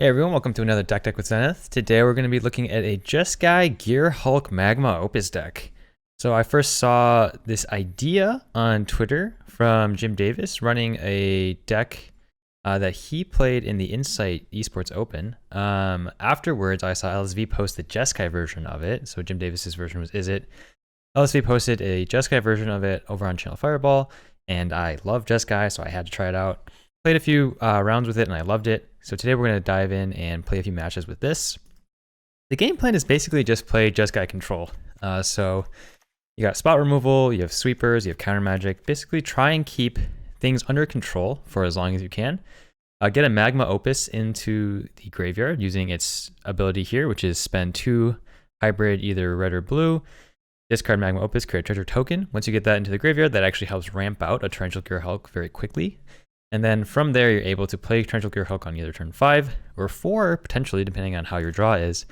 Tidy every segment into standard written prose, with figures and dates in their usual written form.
Hey everyone, welcome to another Deck with Zenith. Today we're going to be looking at a Jeskai Gearhulk Magma Opus deck. So I first saw this idea on Twitter from Jim Davis running a deck that he played in the Insight Esports Open. Afterwards, I saw LSV post the Jeskai version of it. So Jim Davis's version was Is It. LSV posted a Jeskai version of it over on Channel Fireball, and I love Jeskai, so I had to try it out. Played a few rounds with it and I loved it. So today we're going to dive in and play a few matches with this. The game plan is basically just play Jeskai control. So you got spot removal, you have sweepers, you have counter magic. Basically try and keep things under control for as long as you can. Get a Magma Opus into the graveyard using its ability here, which is spend 2 hybrid either red or blue. Discard Magma Opus, create a treasure token. Once you get that into the graveyard, that actually helps ramp out a Torrential Gearhulk very quickly. And then from there, you're able to play Torrential Gearhulk on either turn 5 or 4, potentially, depending on how your draw is,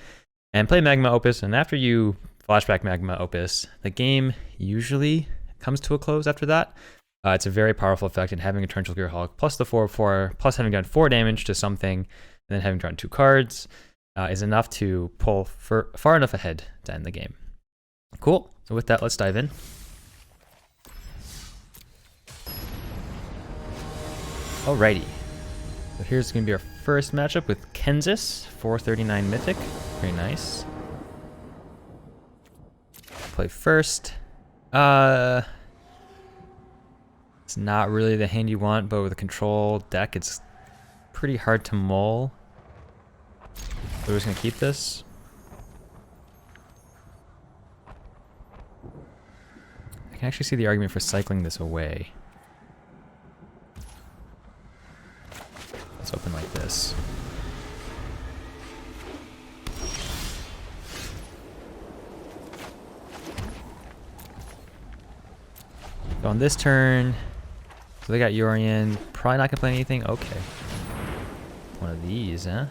and play Magma Opus. And after you flashback Magma Opus, the game usually comes to a close after that. It's a very powerful effect, and having a Torrential Gearhulk plus the 4/4, plus having done 4 damage to something, and then having drawn 2 cards, is enough to pull far enough ahead to end the game. Cool. So with that, let's dive in. Alrighty, so here's going to be our first matchup with Kensis, 439 Mythic. Very nice. Play first. It's not really the hand you want, but with a control deck, it's pretty hard to mull. So we're just going to keep this. I can actually see the argument for cycling this away. Let's open like this. So on this turn, so they got Yorion. Probably not gonna play anything. Okay. One of these, huh?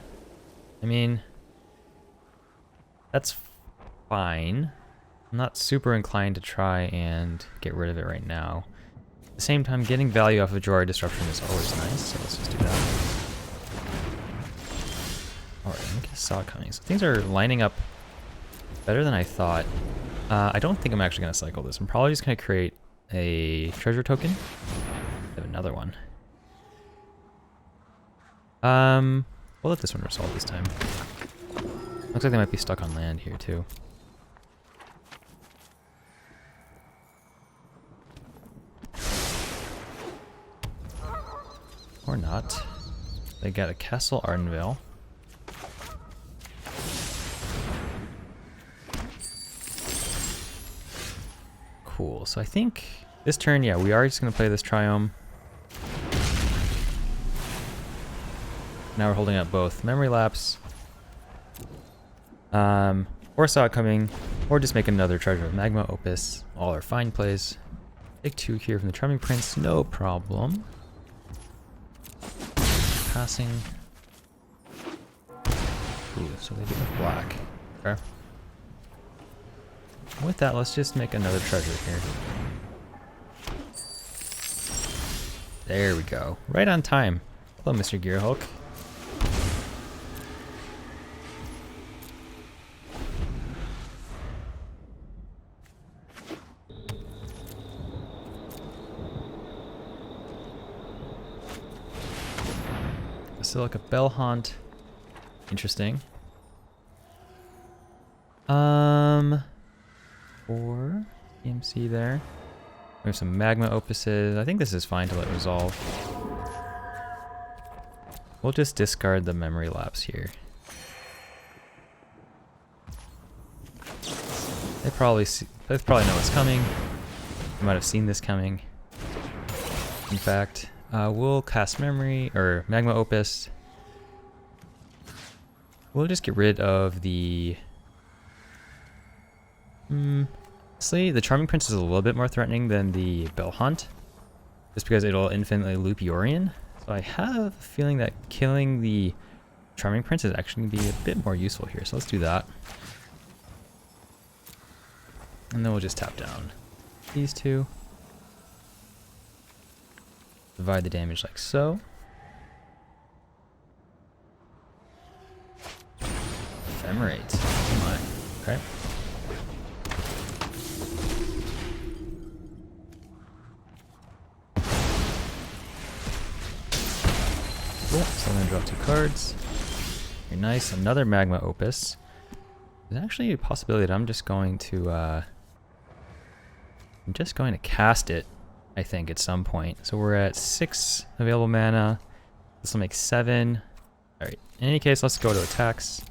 I mean, that's fine. I'm not super inclined to try and get rid of it right now. At the same time, getting value off of Jori Disruption is always nice, so let's just do that. Alright, I think I saw it coming. So things are lining up better than I thought. I don't think I'm actually going to cycle this. I'm probably just going to create a treasure token. I have another one. We'll let this one resolve this time. Looks like they might be stuck on land here too. Or not. They got a Castle Ardenvale. Cool. So I think this turn, yeah, we are just going to play this Triome. Now we're holding up both Memory Lapse, or saw it coming, or just make another Treasure of Magma Opus. All are fine plays. Take 2 here from the Charming Prince, no problem. Passing. Ooh, so they do have black. Okay. With that, let's just make another treasure here. There we go. Right on time. Hello, Mr. Gearhulk. Basilica Bellhaunt. Interesting. Or EMC there. We have some Magma Opuses. I think this is fine to let resolve. We'll just discard the Memory Lapse here. They probably know what's coming. They might have seen this coming. In fact, we'll cast Memory or Magma Opus. We'll just get rid of the. Honestly, the Charming Prince is a little bit more threatening than the Bellhaunt, just because it'll infinitely loop Yorion. So I have a feeling that killing the Charming Prince is actually going to be a bit more useful here. So let's do that. And then we'll just tap down these 2. Divide the damage like so. Cool. So I'm gonna draw 2 cards. Very nice. Another Magma Opus. There's actually a possibility that I'm just going to cast it, I think, at some point. So we're at 6 available mana. This will make 7. Alright. In any case, let's go to attacks.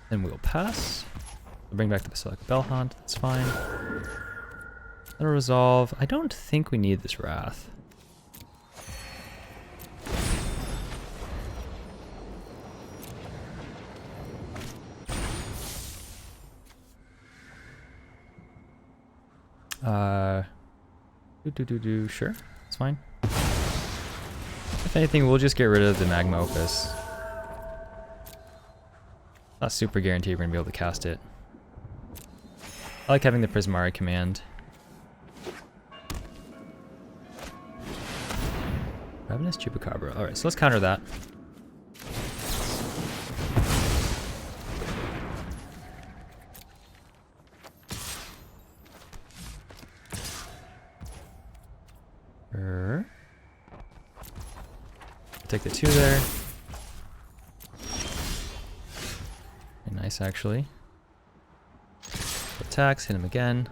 Then we'll pass. We'll bring back the Basilica Bellhaunt. That's fine. That'll resolve. I don't think we need this Wrath. Sure, it's fine. If anything, we'll just get rid of the Magma Opus. Not super guaranteed we're gonna be able to cast it. I like having the Prismari command. Ravenous Chupacabra. Alright, so let's counter that. Take the 2 there. Very nice, actually. Attacks, hit him again.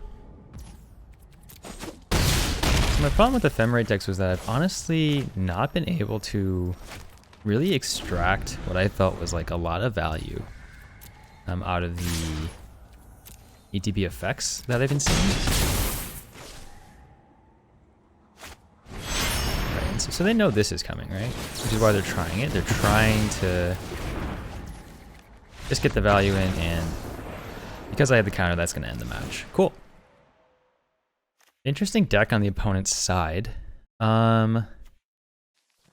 So my problem with the Ephemerate decks was that I've honestly not been able to really extract what I felt was like a lot of value out of the ETB effects that I've been seeing. So they know this is coming, right? Which is why they're trying it. They're trying to just get the value in, and because I have the counter, that's going to end the match. Cool. Interesting deck on the opponent's side.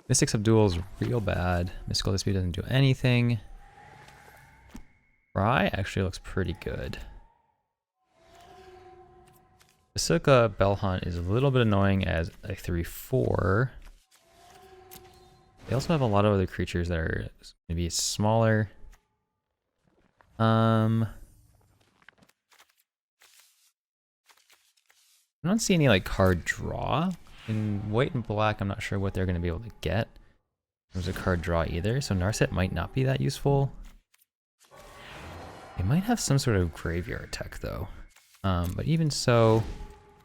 Mystic Subdual is real bad. Mystical Dispute doesn't do anything. Fry actually looks pretty good. Basilica Bellhaunt is a little bit annoying as a 3/4. They also have a lot of other creatures that are maybe smaller. I don't see any like card draw. In white and black, I'm not sure what they're going to be able to get. There's a card draw either, so Narset might not be that useful. They might have some sort of graveyard tech though. But even so,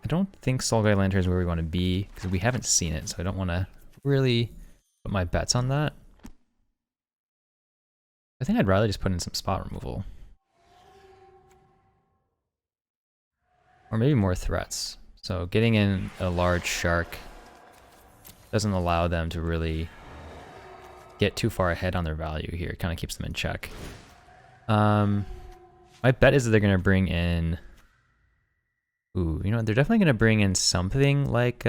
I don't think Soulguide Lantern is where we want to be, because we haven't seen it, so I don't want to really put my bets on that. I think I'd rather just put in some spot removal. Or maybe more threats. So getting in a large shark doesn't allow them to really get too far ahead on their value here. It kind of keeps them in check. My bet is that they're going to bring in... Ooh, you know, they're definitely going to bring in something like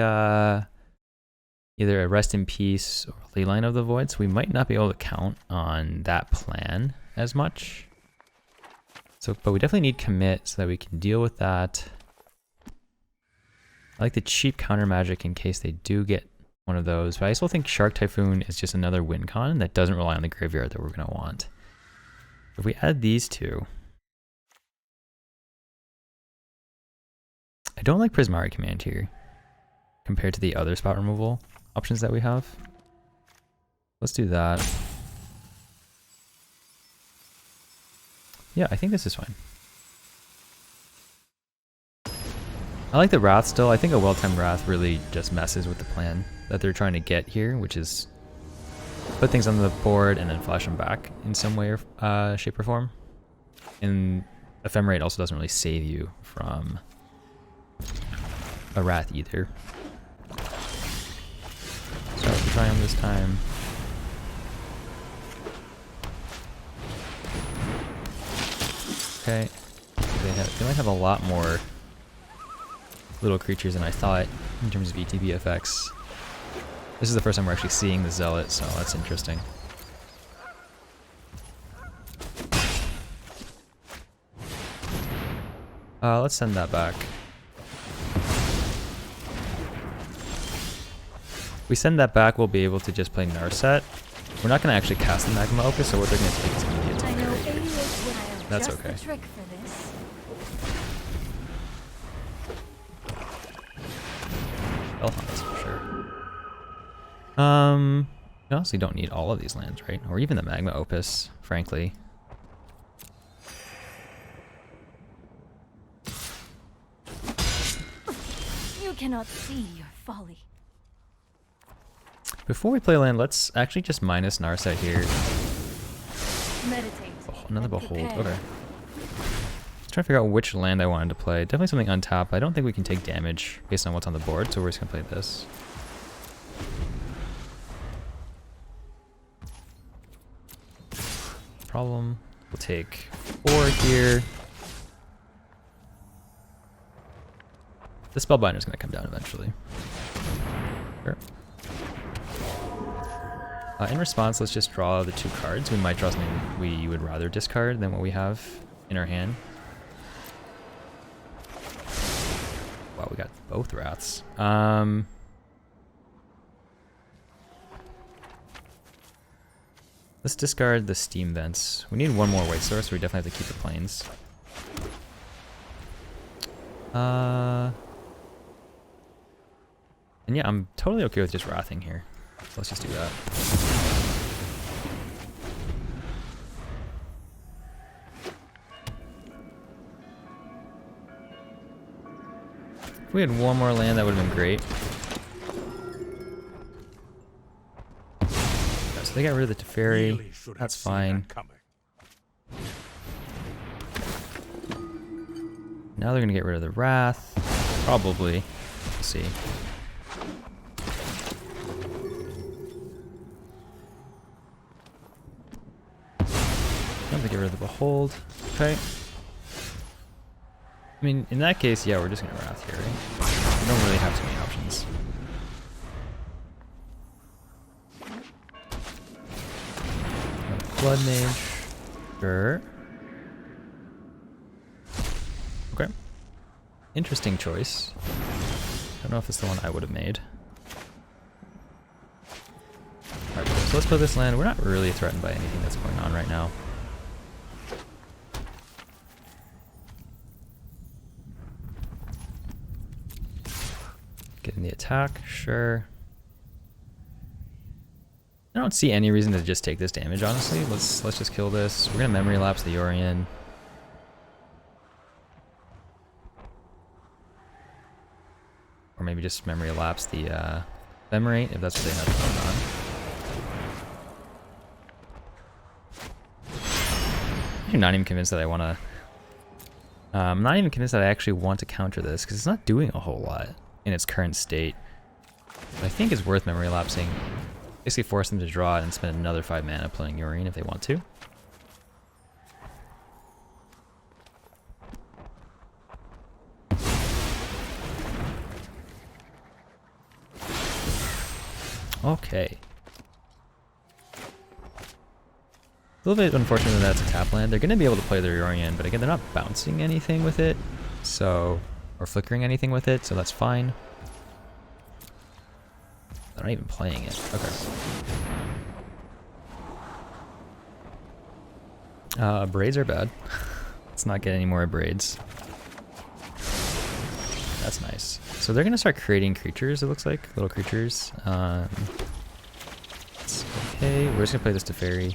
either a Rest in Peace or Leyline of the Void, so we might not be able to count on that plan as much. So, but we definitely need commit so that we can deal with that. I like the cheap counter magic in case they do get one of those, but I still think Shark Typhoon is just another win con that doesn't rely on the graveyard that we're going to want. If we add these two... I don't like Prismari Command here compared to the other spot removal options that we have. Let's do that. Yeah, I think this is fine. I like the Wrath still. I think a well-timed Wrath really just messes with the plan that they're trying to get here, which is put things on the board and then flash them back in some way or shape or form. And Ephemerate also doesn't really save you from a Wrath either. So we'll try him this time. Okay. They might have a lot more little creatures than I thought in terms of ETB effects. This is the first time we're actually seeing the Zealot, so that's interesting. Let's send that back. If we send that back, we'll be able to just play Narset. We're not going to actually cast the Magma Opus, so what they're going to take is immediate target. That's okay. health on this for sure. You honestly don't need all of these lands, right? Or even the Magma Opus, frankly. You cannot see your folly. Before we play land, let's actually just minus Narset here. Meditate. Oh, another Behold. Prepare. Okay. Let's try to figure out which land I wanted to play. Definitely something untap. I don't think we can take damage based on what's on the board, so we're just gonna play this. Problem. We'll take 4 here. The Spellbinder's gonna come down eventually. Sure. In response, let's just draw the 2 cards. We might draw something we would rather discard than what we have in our hand. Wow, we got both Wraths. Let's discard the Steam Vents. We need 1 more white source, so we definitely have to keep the planes. And yeah, I'm totally okay with just Wrathing here. So let's just do that. If we had 1 more land, that would have been great. Okay, so they got rid of the Teferi. Really That's fine. Now they're gonna get rid of the Wrath. Probably. We'll see. Now they get rid of the Behold. Okay. I mean, in that case, yeah, we're just gonna Wrath here, right? We don't really have too many options. Blood Mage. Sure. Okay. Interesting choice. Don't know if it's the one I would have made. Alright, so let's play this land. We're not really threatened by anything that's going on right now. Getting the attack, sure. I don't see any reason to just take this damage, honestly. Let's just kill this. We're gonna memory lapse the Yorion. Or maybe just memory lapse the Ephemerate, if that's what they have going on. I'm not even convinced that I want to... I'm not even convinced that I actually want to counter this, because it's not doing a whole lot in its current state. But I think it's worth memory lapsing. Basically force them to draw it and spend another 5 mana playing Yorion if they want to. Okay. A little bit unfortunate that that's a tap land. They're going to be able to play their Yorion, but again, they're not bouncing anything with it, so, or flickering anything with it, so that's fine. They're not even playing it. Okay. Braids are bad. Let's not get any more braids. That's nice. So they're going to start creating creatures, it looks like. Little creatures. It's okay. We're just going to play this Teferi.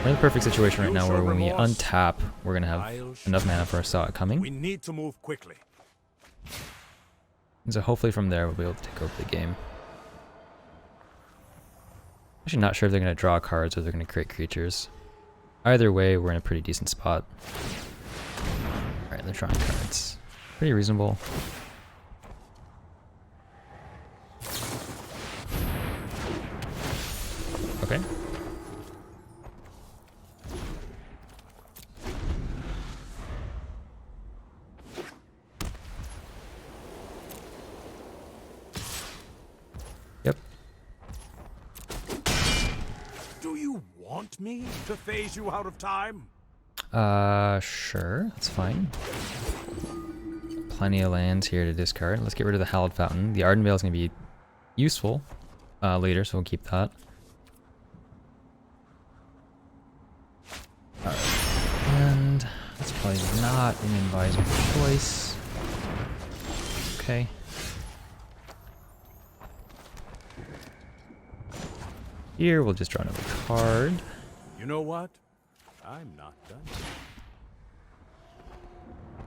We're in the perfect situation right now where when we untap, we're going to have enough mana for our Saw It coming. We need to move quickly. And so hopefully from there we'll be able to take over the game. Actually not sure if they're going to draw cards or they're going to create creatures. Either way, we're in a pretty decent spot. Alright, they're drawing cards. Pretty reasonable. Okay. Yep. Do you want me to phase you out of time? Sure, that's fine. Plenty of lands here to discard. Let's get rid of the Hallowed Fountain. The Arden Veil is going to be useful later, so we'll keep that. Alright, and that's probably not an advisable choice. okay. Here, we'll just draw another card. You know what? I'm not done.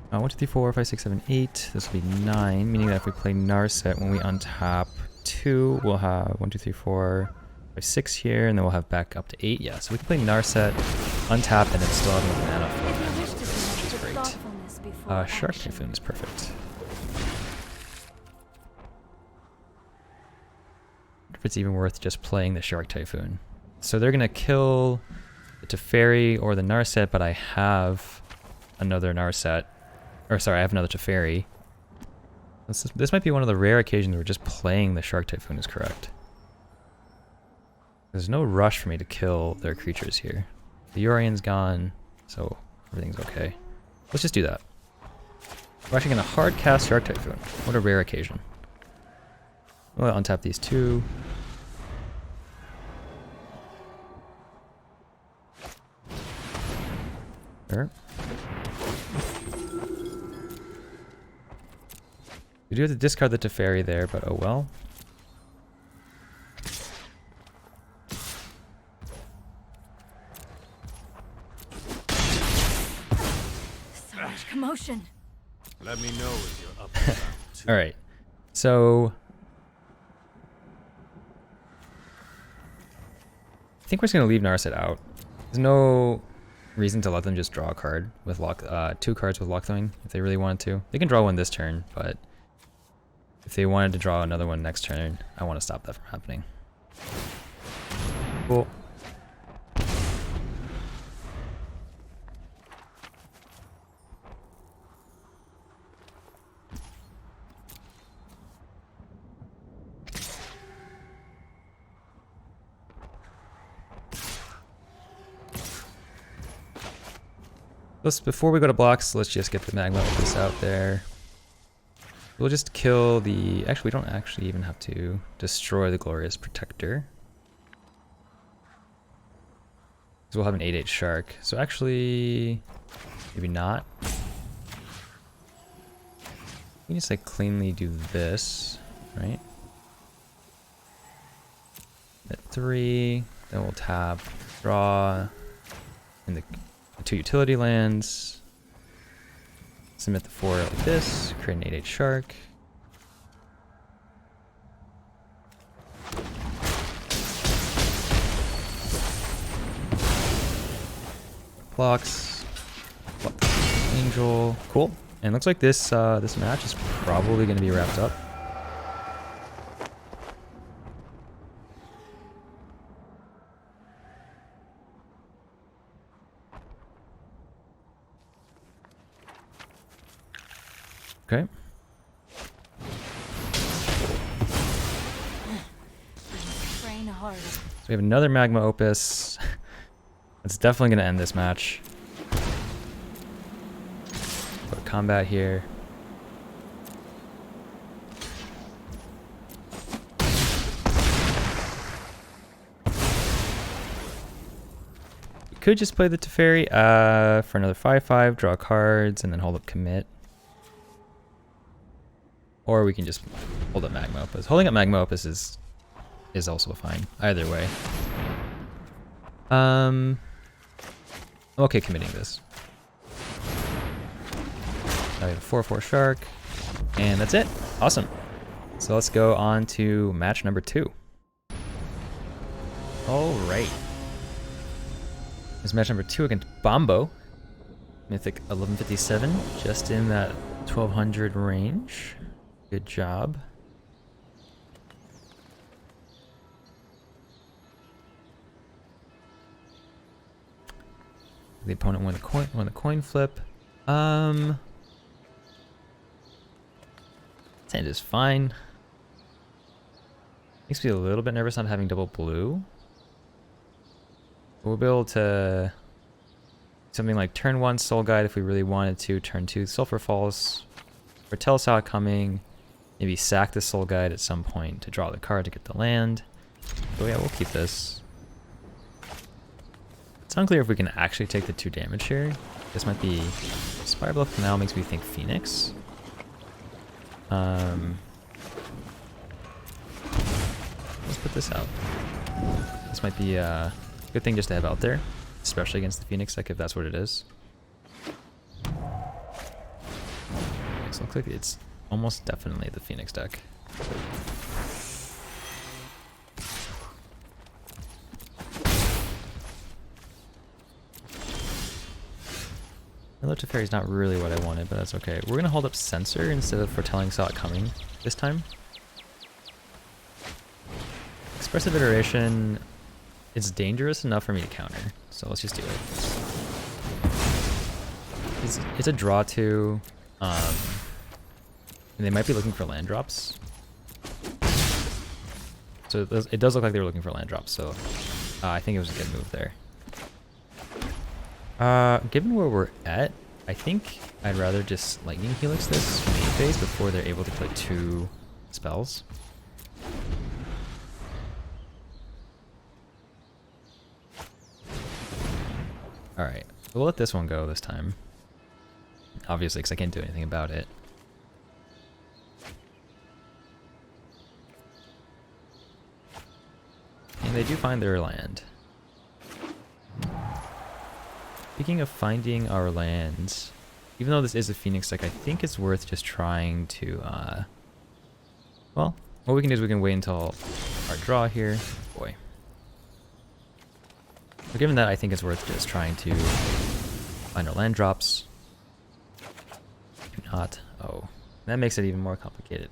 1, 2, 3, 4, 5, 6, 7, 8. This will be 9, meaning that if we play Narset, when we untap 2, we'll have 1, 2, 3, 4, 5, 6 here, and then we'll have back up to 8. Yeah, so we can play Narset, untap, and then still have enough mana for If you it, wish to which is great. thoughtfulness before Shark action. Typhoon is perfect. If it's even worth just playing the Shark Typhoon. So they're gonna kill the Teferi or the Narset, but I have another Narset. Or sorry, I have another Teferi. This might be one of the rare occasions where just playing the Shark Typhoon is correct. There's no rush for me to kill their creatures here. The Yorian's gone, so everything's okay. Let's just do that. We're actually gonna hard cast Shark Typhoon. What a rare occasion. We'll untap these 2. Sure. We do have to discard the Teferi there, but oh well. So much commotion. Let me know if you're up for round 2. Alright, so I think we're just gonna leave Narset out. There's no reason to let them just draw a card with 2 cards with Lockthwing if they really wanted to. They can draw one this turn, but if they wanted to draw another one next turn, I want to stop that from happening. Cool. Before we go to blocks, let's just get the Magma Opus out there. We'll just kill the... Actually, we don't actually even have to destroy the Glorious Protector. So we'll have an 8/8 Shark. So actually, maybe not. We can just like cleanly do this, right? At 3, then we'll tap, draw, and the 2 utility lands. Submit the 4 like this, create an 8/8 Shark. Blocks. Angel. Cool. And looks like this this match is probably going to be wrapped up. Okay. Train harder. So we have another Magma Opus. It's definitely going to end this match. Put combat here. We could just play the Teferi for another 5/5, draw cards, and then hold up commit. Or we can just hold up Magma Opus. Holding up Magma Opus is also fine. Either way. I'm okay committing this. Now we have a 4/4 Shark. And that's it. Awesome. So let's go on to match number 2. Alright. This is match number 2 against Bombo. Mythic 1157. Just in that 1200 range. Good job. The opponent won the coin flip. This hand is fine. Makes me a little bit nervous not having double blue. We'll be able to something like turn 1 Soul Guide if we really wanted to. Turn 2 Sulfur Falls. Foretell Saw coming. Maybe sack the Soul Guide at some point to draw the card to get the land. But yeah, we'll keep this. It's unclear if we can actually take the 2 damage here. This might be... Spire Bluff now makes me think Phoenix. Let's put this out. This might be a good thing just to have out there, especially against the Phoenix deck if that's what it is. Okay, so it looks like it's almost definitely the Phoenix deck. Hello Teferi is not really what I wanted, but that's okay. We're gonna hold up Censor instead of Foretelling Saw It Coming this time. Expressive Iteration is dangerous enough for me to counter, so let's just do it. It's a draw to, and they might be looking for land drops. So it does look like they were looking for land drops, so I think it was a good move there. Given where we're at, I think I'd rather just Lightning Helix this main phase before they're able to play 2 spells. Alright, we'll let this one go this time. Obviously, because I can't do anything about it. And they do find their land. Speaking of finding our lands, even though this is a Phoenix deck, I think it's worth just trying to, well, what we can do is we can wait until our draw here. Boy. But given that, I think it's worth just trying to find our land drops. Do not. Oh, that makes it even more complicated.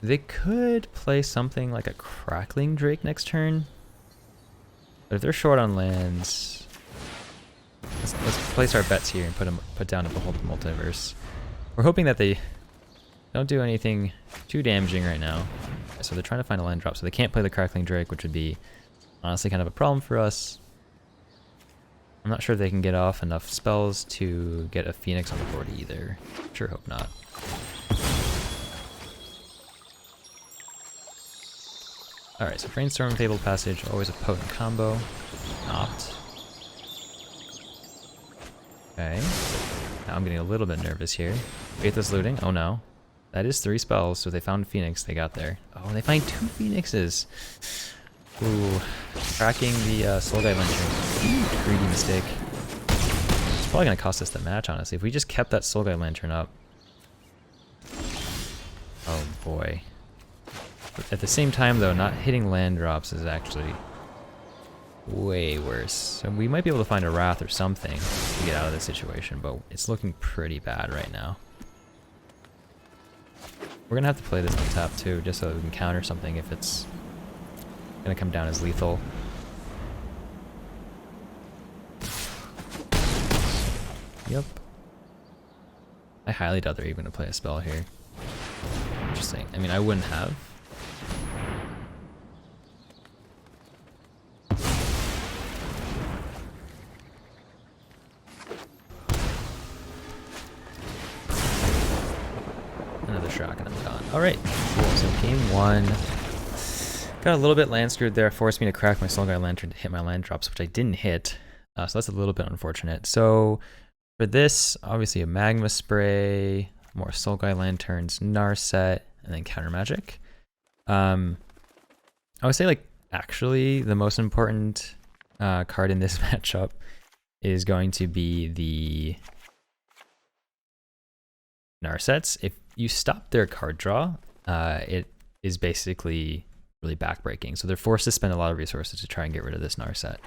They could play something like a Crackling Drake next turn. But if they're short on lands, let's place our bets here and put down a Behold the Multiverse. We're hoping that they don't do anything too damaging right now. So they're trying to find a land drop, so they can't play the Crackling Drake, which would be honestly kind of a problem for us. I'm not sure if they can get off enough spells to get a Phoenix on the board either. Sure hope not. Alright, so Brainstorm, Fabled Passage, always a potent combo. Opt. Okay. Now I'm getting a little bit nervous here. Faithless Looting, oh no. That is 3 spells, so if they found Phoenix, they got there. Oh, and they find 2 Phoenixes! Ooh. Cracking the Soul Guide Lantern. Greedy mistake. It's probably gonna cost us the match, honestly. If we just kept that Soul Guide Lantern up. Oh boy. But at the same time, though, not hitting land drops is actually way worse. So we might be able to find a Wrath or something to get out of this situation, but it's looking pretty bad right now. We're gonna have to play this on tap too, just so that we can counter something if it's gonna come down as lethal. Yep. I highly doubt they're even gonna play a spell here. Interesting. I mean, I wouldn't have. Another shock and I'm gone. Alright, cool. So game 1. Got a little bit land screwed there. Forced me to crack my Soul Guide Lantern to hit my land drops, which I didn't hit. So that's a little bit unfortunate. So for this, obviously a Magma Spray, more Soul Guide Lanterns, Narset, and then Counter Magic. I would say, like, actually the most important card in this matchup is going to be the Narsets. If you stop their card draw, it is basically really backbreaking. So they're forced to spend a lot of resources to try and get rid of this Narset.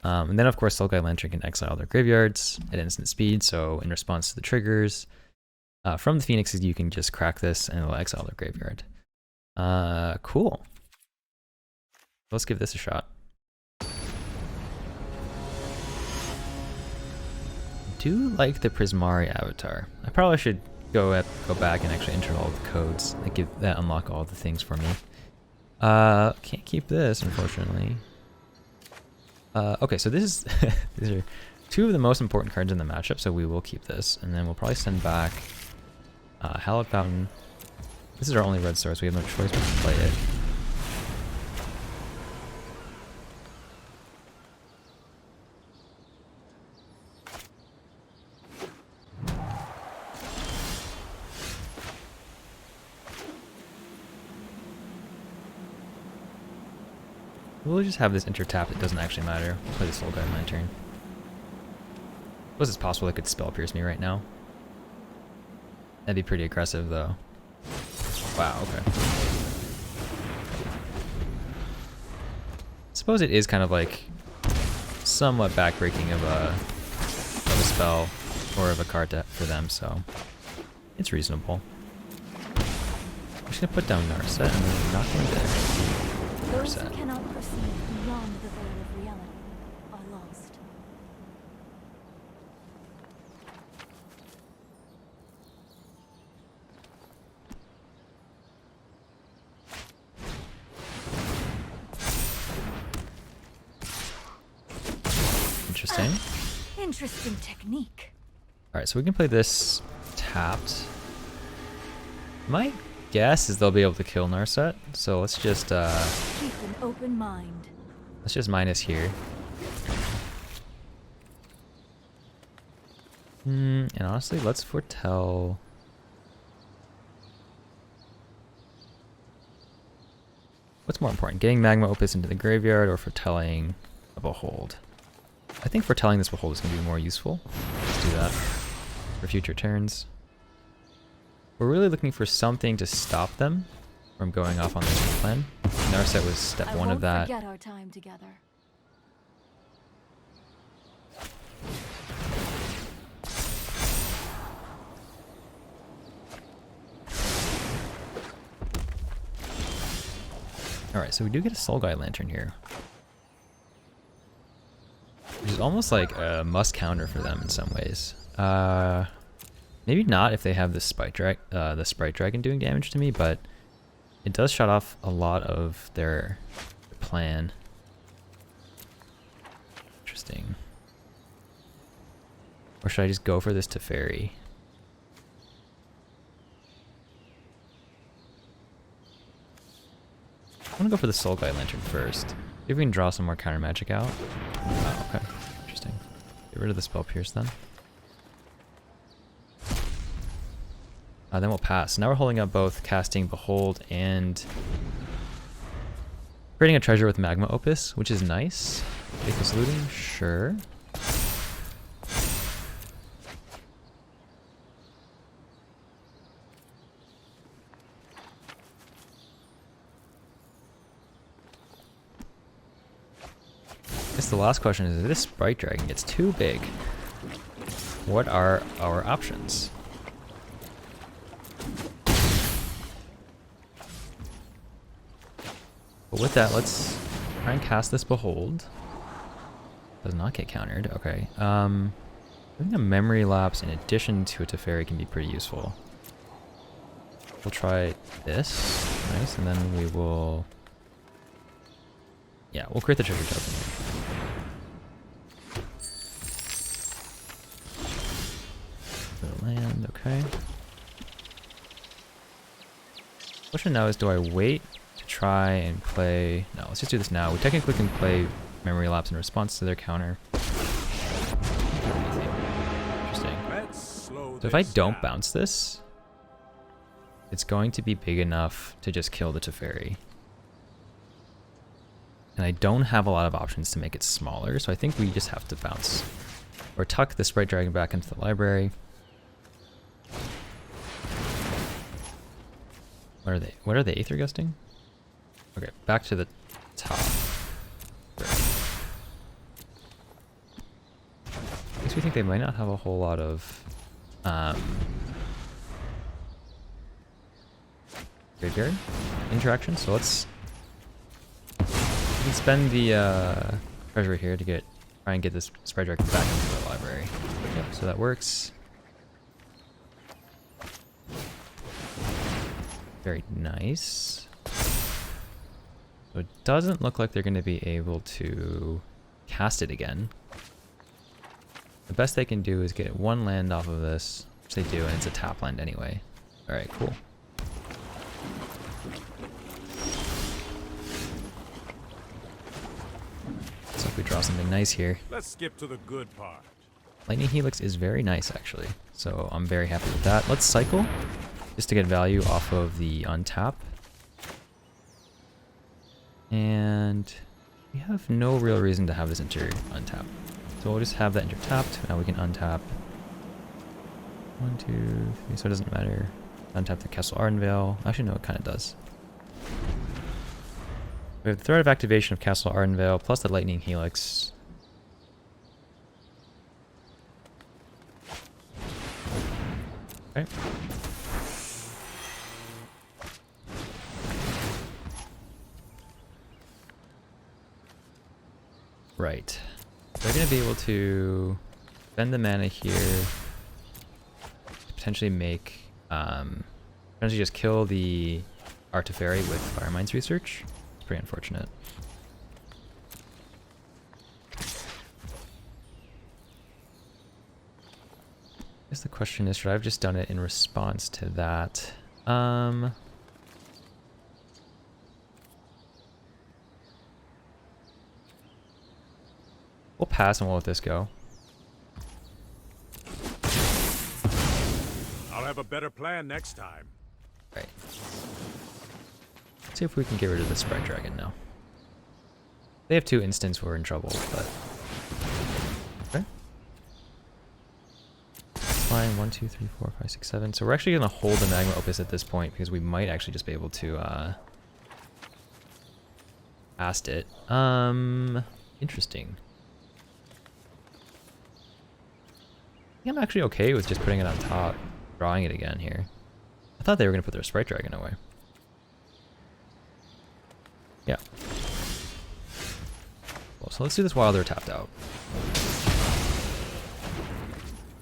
And then, of course, Soul Guide Lantern can exile their graveyards at instant speed. So in response to the triggers from the Phoenixes, you can just crack this and it'll exile their graveyard. Cool. Let's give this a shot. Do like the Prismari avatar. I probably should go back and actually enter all the codes that unlock all the things for me. Can't keep this, unfortunately. Okay, so this is these are 2 of the most important cards in the matchup, so we will keep this, and then we'll probably send back Hallowed Fountain. This is our only red source. We have no choice but to play it. We'll just have this intertap. It doesn't actually matter. We'll play the Soul Guide Lantern. Was it possible they could Spell Pierce me right now? That'd be pretty aggressive though. Wow, okay. Suppose it is kind of like somewhat backbreaking of a spell or of a card for them, so it's reasonable. I'm just gonna put down Narset and then not going there. Those who cannot perceive beyond the veil of reality are lost. Interesting. Interesting technique. Alright, so we can play this tapped. My guess is they'll be able to kill Narset, so let's just Keep an open mind. let's just minus here. And honestly, let's foretell. What's more important, getting Magma Opus into the graveyard or foretelling a Behold? I think foretelling this Behold is going to be more useful. Let's do that for future turns. We're really looking for something to stop them from going off on their plan. Narset was step one of that. Forget our time together. Alright, so we do get a Soul Guide Lantern here. Which is almost like a must counter for them in some ways. Maybe not if they have the Sprite Dragon doing damage to me, but it does shut off a lot of their plan. Interesting. Or should I just go for this Teferi? I'm gonna go for the Soul Guide Lantern first. See if we can draw some more counter magic out. Oh, okay. Interesting. Get rid of the Spell Pierce then. Then we'll pass. Now we're holding up both casting Behold and creating a treasure with Magma Opus, which is nice. Faithless Looting, sure. I guess the last question is, if this Sprite Dragon gets too big, what are our options? But with that, let's try and cast this Behold. Does not get countered. Okay. I think a Memory Lapse in addition to a Teferi can be pretty useful. We'll try this. Nice. And then we will... Yeah, we'll create the treasure token here. The land, okay. Question now is, do I wait to try and play... No, let's just do this now. We technically can play Memory Lapse in response to their counter. Interesting. So if I don't bounce this, it's going to be big enough to just kill the Teferi. And I don't have a lot of options to make it smaller, so I think we just have to bounce. Or tuck the Sprite Dragon back into the library. What are they? What are they Aether Gusting? Okay, back to the top. Makes me think they might not have a whole lot of graveyard interaction, so let's spend the treasure here to try and get this Sprite Dragon back into the library. Yep, so that works. Very nice. So it doesn't look like they're going to be able to cast it again. The best they can do is get one land off of this, which they do, and it's a tap land anyway. Alright, cool. So if we draw something nice here. Let's skip to the good part. Lightning Helix is very nice, actually. So I'm very happy with that. Let's cycle, just to get value off of the untap. And We have no real reason to have this enter untap. So we'll just have that enter tapped. Now we can untap 1, 2, 3, so it doesn't matter. Untap the Castle Ardenvale. Actually, no, it kind of does. We have the threat of activation of Castle Ardenvale plus the Lightning Helix. Okay. Right. They're going to be able to spend the mana here to potentially make, potentially just kill the Arteferi with Firemind's Research. It's pretty unfortunate. I guess the question is, should I have just done it in response to that? We'll pass and we'll let this go. I'll have a better plan next time. Right. Let's see if we can get rid of the Sprite Dragon now. They have 2 instants, we're in trouble, but... Okay. Fine, 1, 2, 3, 4, 5, 6, 7. So we're actually going to hold the Magma Opus at this point because we might actually just be able to cast it. Interesting. I think I'm actually okay with just putting it on top, drawing it again here. I thought they were going to put their Sprite Dragon away. Yeah. Well, so let's do this while they're tapped out.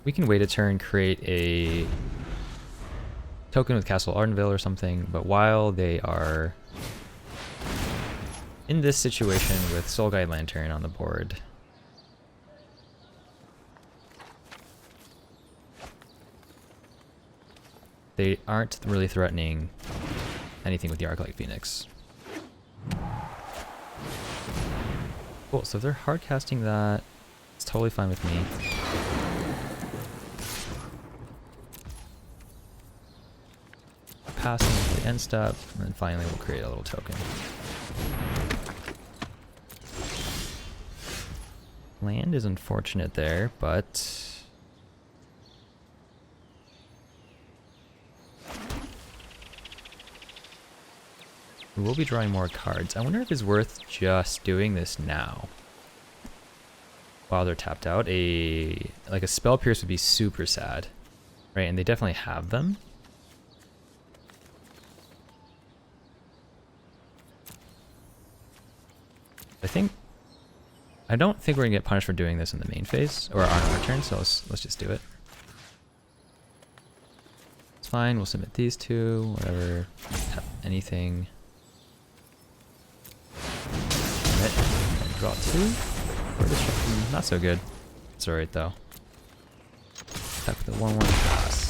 We can wait a turn, create a token with Castle Ardenvale or something, but while they are in this situation with Soul Guide Lantern on the board, they aren't really threatening anything with the Arclight Phoenix. Cool, so if they're hard casting that, it's totally fine with me. Passing to the end step, and then finally we'll create a little token. Land is unfortunate there, but... we will be drawing more cards. I wonder if it's worth just doing this now. While they're tapped out. Like a Spell Pierce would be super sad. Right, and they definitely have them. I don't think we're gonna get punished for doing this in the main phase, or on our turn, so let's just do it. It's fine, we'll submit these 2, whatever, tap anything. And draw 2. Not so good. It's alright though. Attack with the 1/1 pass.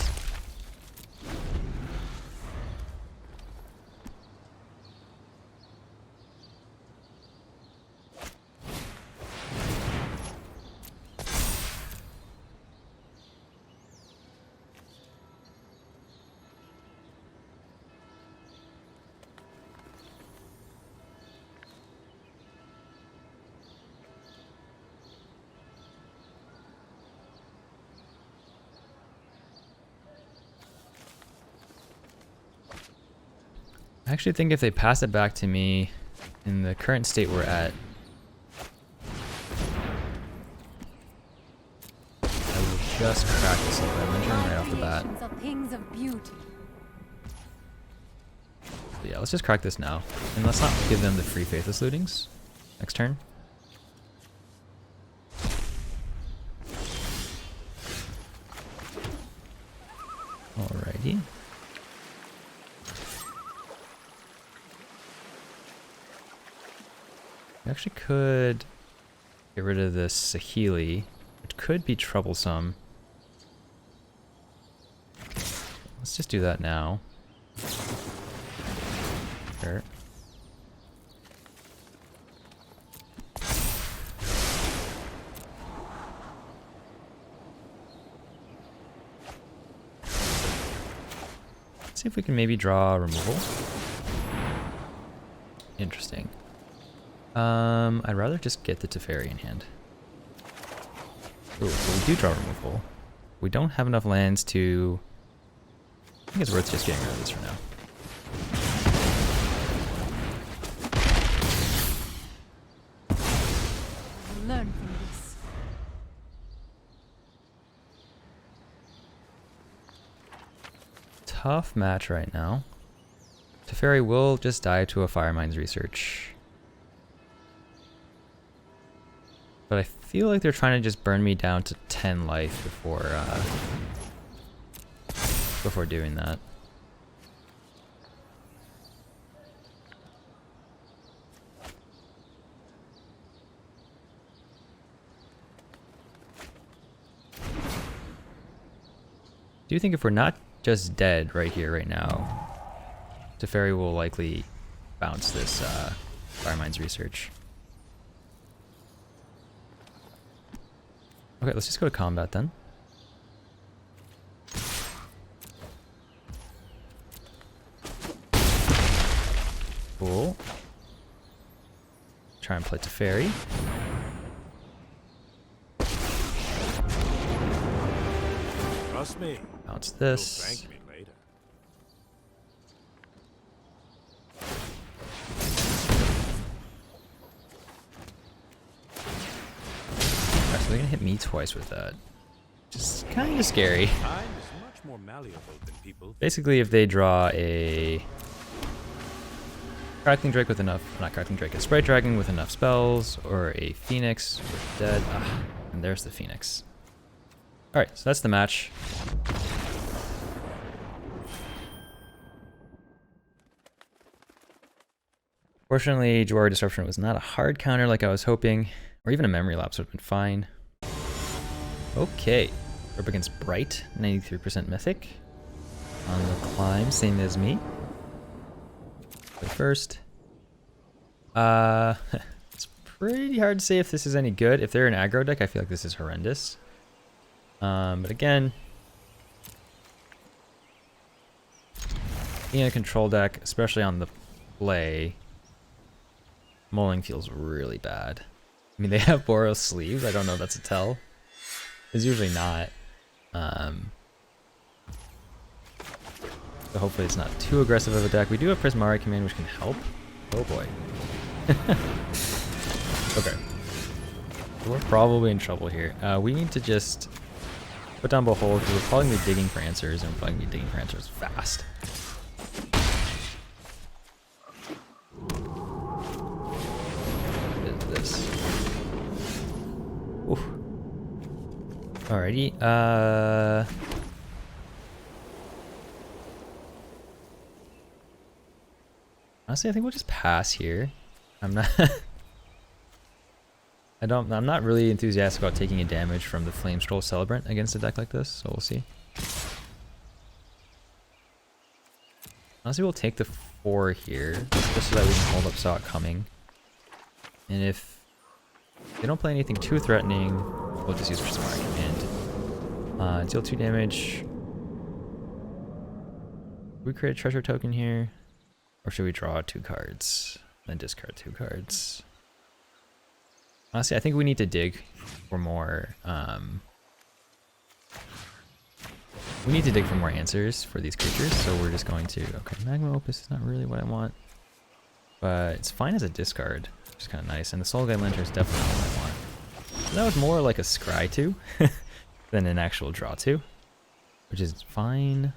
I actually think if they pass it back to me in the current state we're at, I will just crack this up. I'm entering right off the bat. Are things of beauty. But yeah, let's just crack this now. And let's not give them the free Faithless Lootings next turn. Alrighty. We actually could get rid of this Saheeli, which could be troublesome. Let's just do that now. Sure. Let's see if we can maybe draw removal. Interesting. I'd rather just get the Teferi in hand. Ooh, so we do draw removal. We don't have enough lands to... I think it's worth just getting rid of this for now. Learn from this. Tough match right now. Teferi will just die to a Firemind's Research. But I feel like they're trying to just burn me down to 10 life before doing that. Do you think if we're not just dead right here, right now, Teferi will likely bounce this Firemind's Research? Okay, let's just go to combat then. Cool. Try and play Teferi. Trust me. Bounce You'll this. thank me later. Alright, so they're gonna hit me twice with that. Just kind of scary. Time is much more malleable than people. Basically, if they draw a Crackling Drake with enough, not Crackling Drake, a Sprite Dragon with enough spells, or a Phoenix with dead. Ah, and there's the Phoenix. Alright, so that's the match. Fortunately, Jawari Disruption was not a hard counter like I was hoping, or even a Memory Lapse would have been fine. Okay, we're up against Bright, 93% Mythic. On the climb, same as me. Play first. It's pretty hard to say if this is any good. If they're an aggro deck, I feel like this is horrendous. But again, being a control deck, especially on the play, mulling feels really bad. I mean, they have Boros sleeves. I don't know if that's a tell. It's usually not. So hopefully it's not too aggressive of a deck. We do have Prismari Command, which can help. Oh boy. Okay. So we're probably in trouble here. We need to just put down Behold, because we're probably going to be digging for answers, and we're probably going to be digging for answers fast. What is this? Oof. Alrighty. Honestly, I think we'll just pass here. I'm not I'm not really enthusiastic about taking a damage from the Flame Scroll Celebrant against a deck like this, so we'll see. Honestly, we'll take the 4 here, just so that we can hold up Saw It Coming. And if they don't play anything too threatening, we'll just use Prismari Command. Deal 2 damage. We create a treasure token here. Or should we draw 2 cards, then discard 2 cards? Honestly, I think we need to dig for more, we need to dig for more answers for these creatures, so we're just going to, okay, Magma Opus is not really what I want, but it's fine as a discard, which is kind of nice, and the Soul Guide Lantern is definitely not what I want. So that was more like a scry 2 than an actual draw 2, which is fine.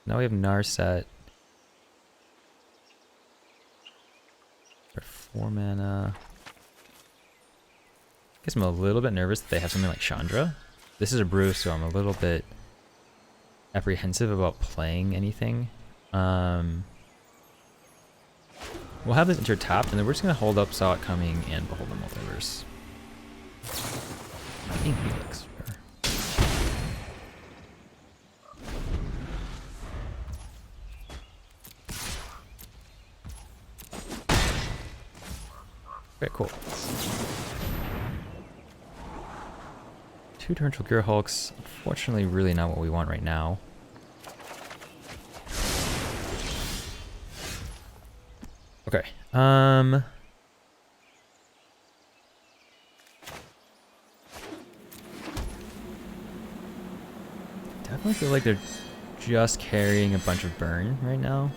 Now we have Narset. For 4 mana. I guess I'm a little bit nervous that they have something like Chandra. This is a brew, so I'm a little bit apprehensive about playing anything. We'll have this intertapped, and then we're just going to hold up Saw It Coming and Behold the Multiverse. I think Helix. Okay, cool. 2 Torrential Gearhulks. Unfortunately, really not what we want right now. Okay. definitely feel like they're just carrying a bunch of burn right now.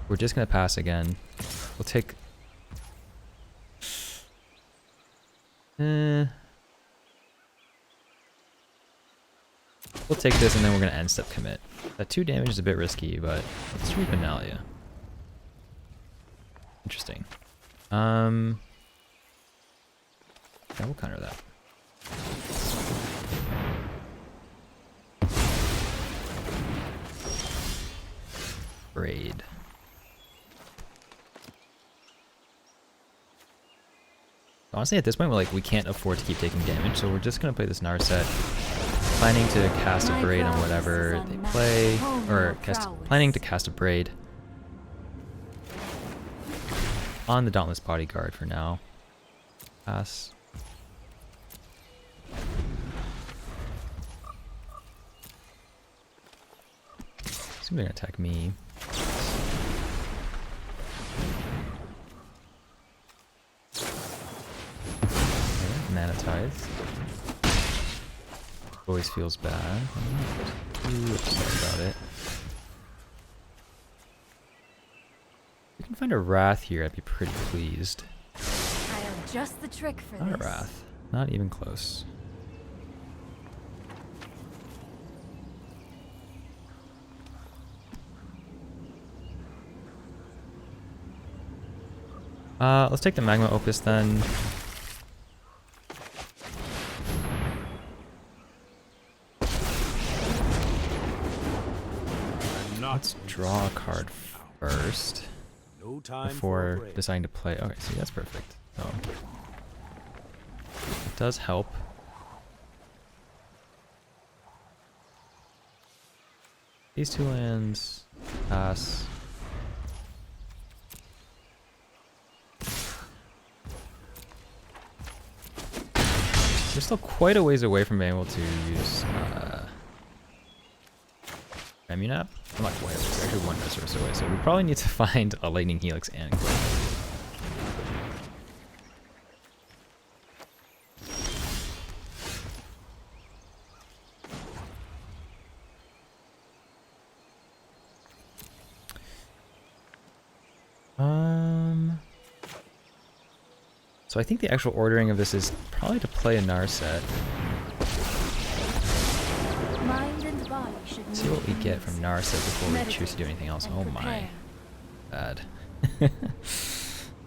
We're just gonna pass again. We'll take... We'll take this and then we're gonna end step commit. That 2 damage is a bit risky, but let's treat Benalia. Interesting. Yeah, we'll counter that. Braid. Honestly, at this point, we can't afford to keep taking damage, so we're just gonna play this Narset, planning to cast a Braid on whatever they play, or planning to cast a Braid on the Dauntless Bodyguard for now. Pass. Assume they're gonna attack me. Mana Tithe. Always feels bad. I'm not too upset about it. If we can find a Wrath here, I'd be pretty pleased. I have just the trick for Not a this. Wrath. Not even close. Let's take the Magma Opus then. Let's draw a card first No time before for a break. deciding to play. Okay, see, that's perfect. So it does help. These 2 lands pass. We're still quite a ways away from being able to use Remunap. I'm not quite, we're actually 1 resource away, so we probably need to find a Lightning Helix and so I think the actual ordering of this is probably to play a Narset. Mind and body should See what we move get in from unison. Narset before we Meditate choose to do anything else. and Oh my. prepare. Bad.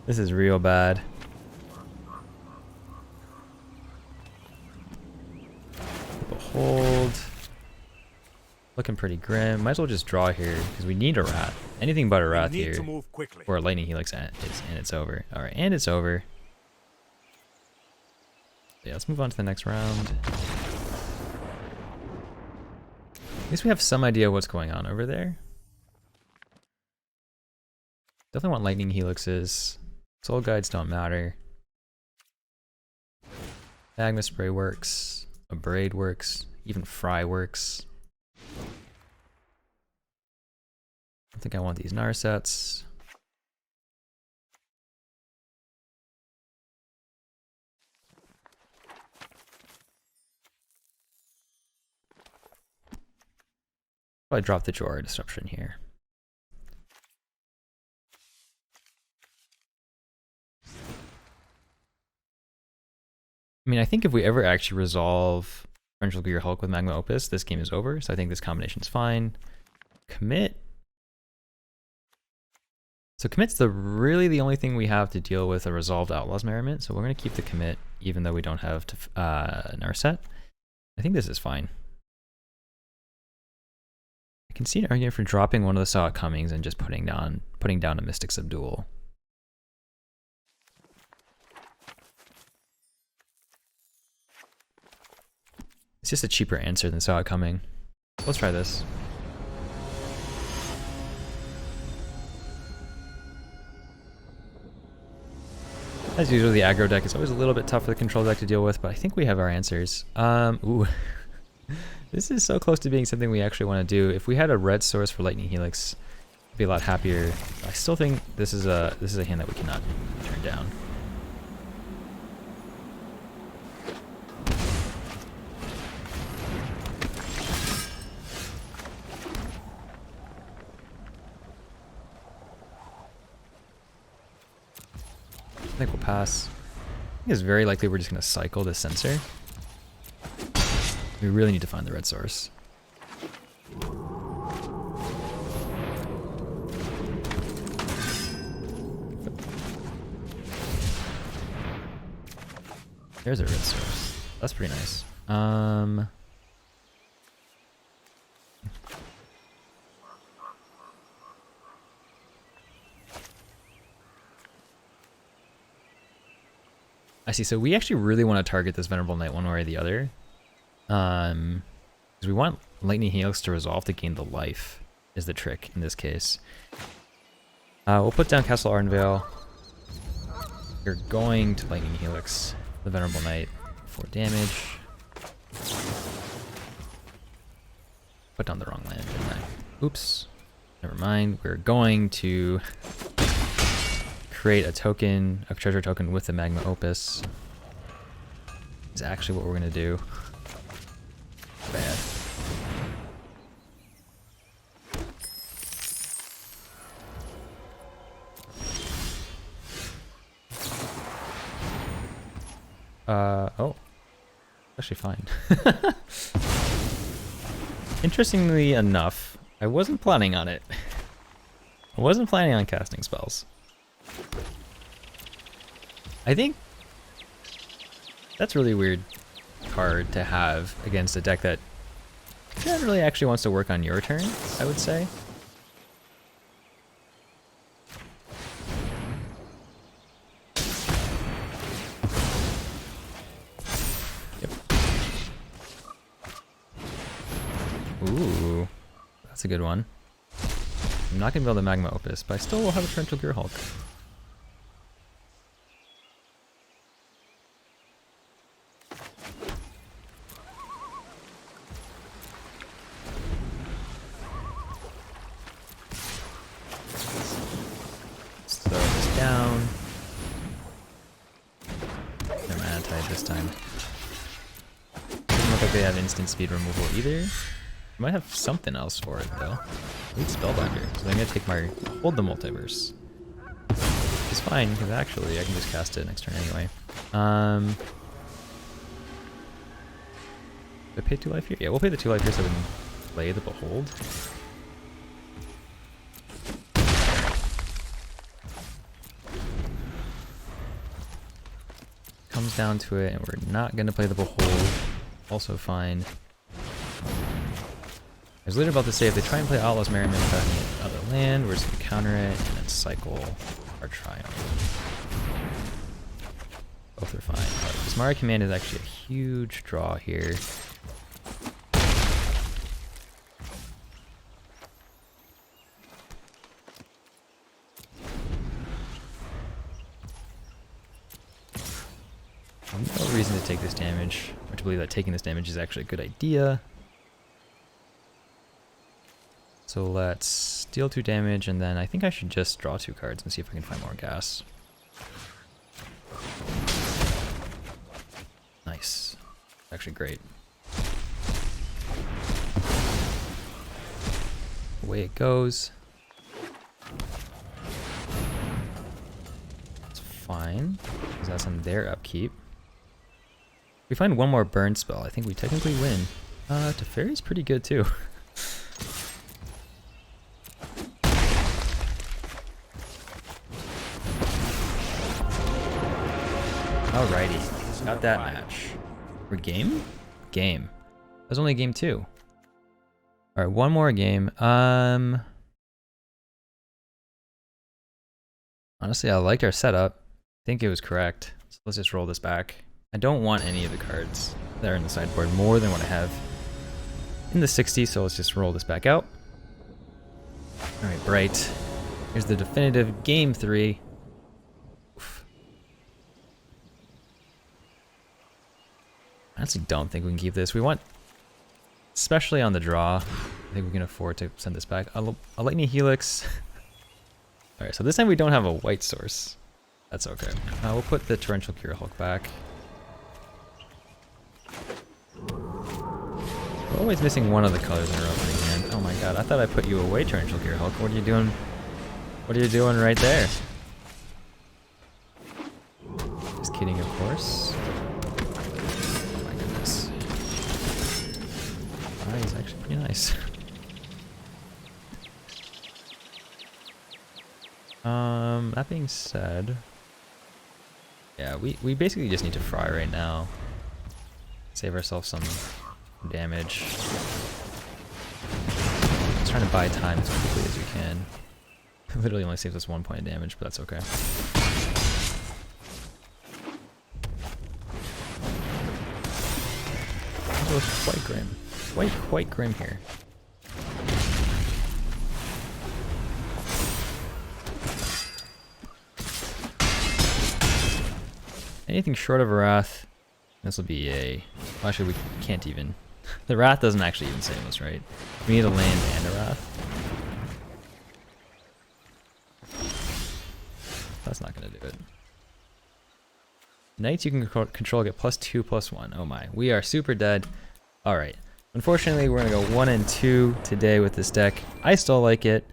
This is real bad. Behold. Looking pretty grim. Might as well just draw here because we need a Wrath. Anything but a Wrath We need here. to move quickly. Or a Lightning Helix and it's over. Alright, and it's over. Yeah, let's move on to the next round. At least we have some idea what's going on over there. Definitely want Lightning Helixes. Soul Guides don't matter. Magma Spray works. A Braid works. Even Fry works. I think I want these Narsets. Probably drop the Jora Disruption here. I mean, I think if we ever actually resolve Torrential Gearhulk with Magma Opus, this game is over, so I think this combination is fine. Commit. So commit's really the only thing we have to deal with a resolved Outlaws Merriment, so we're going to keep the commit even though we don't have Narset. I think this is fine. I can see an argument for dropping one of the Saw It Comings and just putting down a Mystic Subdual. It's just a cheaper answer than Saw It Coming. Let's try this. As usual, the aggro deck is always a little bit tough for the control deck to deal with, but I think we have our answers. Ooh. This is so close to being something we actually want to do. If we had a red source for Lightning Helix, I'd be a lot happier. I still think this is a hand that we cannot turn down. pass. I think it's very likely we're just going to cycle this sensor. We really need to find the red source. There's a red source. That's pretty nice. I see. So we actually really want to target this Venerable Knight one way or the other. Because we want Lightning Helix to resolve to gain the life, is the trick in this case. We'll put down Castle Ardenvale. You're going to Lightning Helix the Venerable Knight for damage. Put down the wrong land, didn't I? Oops. Never mind. We're going to create a token, a treasure token with the Magma Opus. Is actually what we're gonna do. Bad. Oh. Actually fine. Interestingly enough, I wasn't planning on it. I wasn't planning on casting spells. I think that's a really weird card to have against a deck that generally actually wants to work on your turn, I would say. Yep. Ooh, that's a good one. I'm not gonna build a Magma Opus, but I still will have a Torrential Gearhulk. Slow this down. No mana tide this time. Doesn't look like they have instant speed removal either. Might have something else for it though. I need Spellbinder, so I'm gonna take my hold the multiverse. It's fine because actually I can just cast it next turn anyway. Did I pay 2 life here? Yeah, we'll pay the 2 life here so we can play the Behold. Comes down to it, and we're not gonna play the Behold. Also fine. I was literally about to say if they try and play Outlaw's Merriment without any other land, we're just gonna counter it and then cycle our Triumph. Both are fine. But this Mara Command is actually a huge draw here. No reason to take this damage, or to believe that taking this damage is actually a good idea. So let's deal 2 damage, and then I think I should just draw 2 cards and see if I can find more gas. Nice. Actually great. Away it goes. It's fine, because that's on their upkeep. If we find one more burn spell, I think we technically win. Teferi's pretty good too. Alrighty, got that match. We're game? Game. That was only game 2. Alright, one more game. Honestly, I liked our setup. I think it was correct. So let's just roll this back. I don't want any of the cards that are in the sideboard more than what I have in the 60, so let's just roll this back out. Alright, Bright. Here's the definitive game 3. Oof. I honestly don't think we can keep this. We want, especially on the draw, I think we can afford to send this back. A Lightning Helix. Alright, so this time we don't have a white source. That's okay. We'll put the Torrential Gearhulk back. We're always missing one of the colors in our opening hand. Oh my god, I thought I put you away, Torrential Gearhulk. What are you doing? What are you doing right there? kidding, of course. Oh my goodness. Alright, he's actually pretty nice. That being said, yeah, we basically just need to fry right now. Save ourselves some damage. Just trying to buy time as quickly as we can. It literally only saves us 1 point of damage, but that's okay. That was quite grim. Quite grim here. Anything short of a Wrath, this will be a... Well, actually, we can't even... The Wrath doesn't actually even save us, right? We need a land and a Wrath. That's not going to do it. Knights you can control get +2/+1. Oh my. We are super dead. Alright. Unfortunately, we're going to go 1 and 2 today with this deck. I still like it.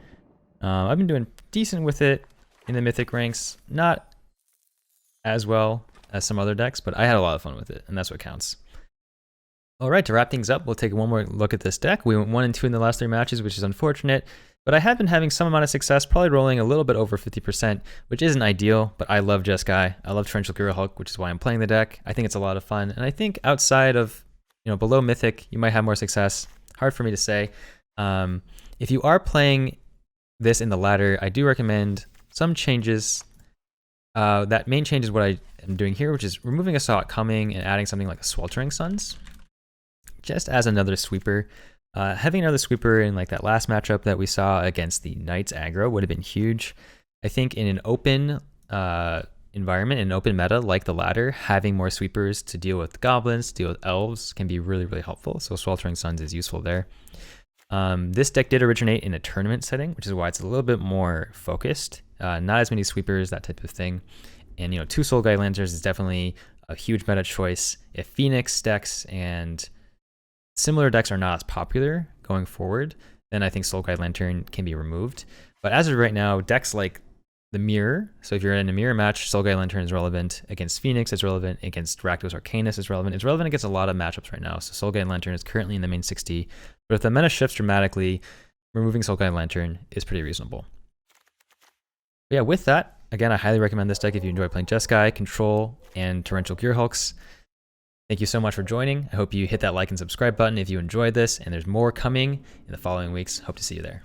I've been doing decent with it in the Mythic ranks. Not as well as some other decks, but I had a lot of fun with it, and that's what counts. Alright, to wrap things up, we'll take one more look at this deck. We went 1 and 2 in the last 3 matches, which is unfortunate, but I have been having some amount of success, probably rolling a little bit over 50%, which isn't ideal, but I love Jeskai. I love Torrential Gearhulk, which is why I'm playing the deck. I think it's a lot of fun, and I think outside of, below Mythic, you might have more success. Hard for me to say. If you are playing this in the ladder, I do recommend some changes. That main change is what I am doing here, which is removing a Saw It Coming and adding something like a Sweltering Suns, just as another sweeper. Having another sweeper in like that last matchup that we saw against the Knights aggro would have been huge. I think in an open environment, in an open meta like the ladder, having more sweepers to deal with goblins, to deal with elves can be really, really helpful. So Sweltering Suns is useful there. This deck did originate in a tournament setting, which is why it's a little bit more focused. Not as many sweepers, that type of thing. And 2 Soul Guide Lanterns is definitely a huge meta choice. If Phoenix decks and similar decks are not as popular going forward, then I think Soul Guide Lantern can be removed. But as of right now, decks like the Mirror, so if you're in a Mirror match, Soul Guide Lantern is relevant. Against Phoenix, it's relevant. Against Rakdos Arcanus, it's relevant. It's relevant against a lot of matchups right now. So Soul Guide Lantern is currently in the main 60. But if the meta shifts dramatically, removing Soul Guide Lantern is pretty reasonable. But yeah, with that, again, I highly recommend this deck if you enjoy playing Jeskai, Control, and Torrential Gearhulks. Thank you so much for joining. I hope you hit that like and subscribe button if you enjoyed this, and there's more coming in the following weeks. Hope to see you there.